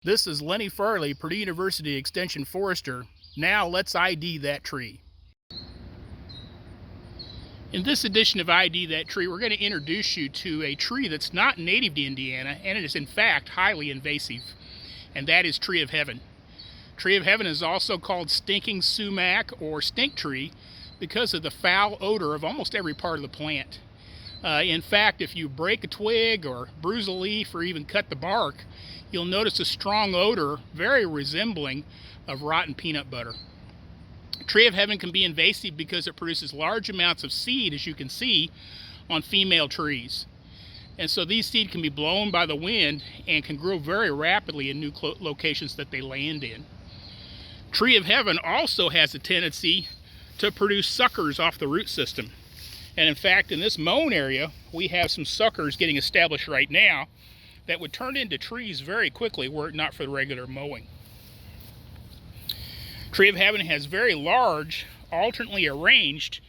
This is Lenny Farlee, Purdue University Extension Forester. Now let's ID that tree. In this edition of ID That Tree, we're going to introduce you to a tree that's not native to Indiana, and it is in fact highly invasive, and that is Tree of Heaven. Tree of Heaven is also called stinking sumac or stink tree because of the foul odor of almost every part of the plant. In fact, if you break a twig or bruise a leaf or even cut the bark, you'll notice a strong odor very resembling of rotten peanut butter. Tree of Heaven can be invasive because it produces large amounts of seed, as you can see, on female trees. And so these seed can be blown by the wind and can grow very rapidly in new locations that they land in. Tree of Heaven also has a tendency to produce suckers off the root system. And in fact, in this mown area, we have some suckers getting established right now that would turn into trees very quickly were it not for the regular mowing. Tree of Heaven has very large, alternately arranged,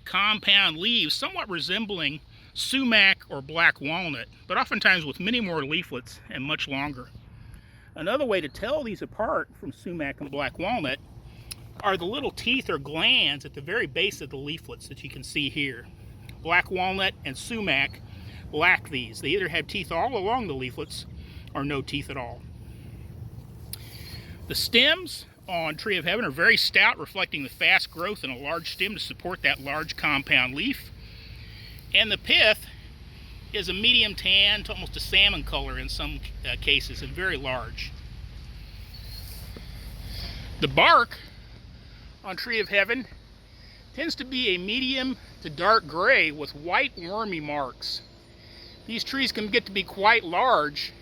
compound leaves, somewhat resembling sumac or black walnut, but oftentimes with many more leaflets and much longer. Another way to tell these apart from sumac and black walnut are the little teeth or glands at the very base of the leaflets that you can see here. Black walnut and sumac lack these. They either have teeth all along the leaflets or no teeth at all. The stems on Tree of Heaven are very stout, reflecting the fast growth in a large stem to support that large compound leaf. And the pith is a medium tan to almost a salmon color in some cases, and very large. The bark on Tree of Heaven tends to be a medium to dark gray with white wormy marks. These trees can get to be quite large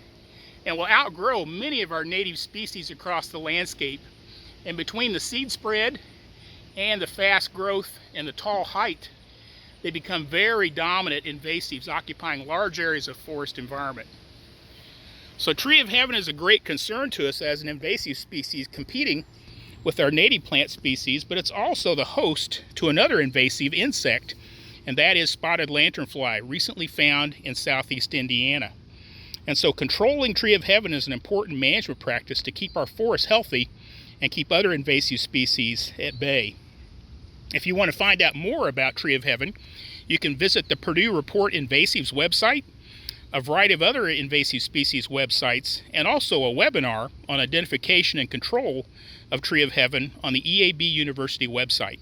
and will outgrow many of our native species across the landscape. And between the seed spread and the fast growth and the tall height, they become very dominant invasives, occupying large areas of forest environment. So Tree of Heaven is a great concern to us as an invasive species competing with our native plant species, but it's also the host to another invasive insect, and that is spotted lanternfly, recently found in southeast Indiana. And so controlling Tree of Heaven is an important management practice to keep our forests healthy and keep other invasive species at bay. If you want to find out more about Tree of Heaven, you can visit the Purdue Report Invasives website, a variety of other invasive species websites, and also a webinar on identification and control of Tree of Heaven on the EAB University website.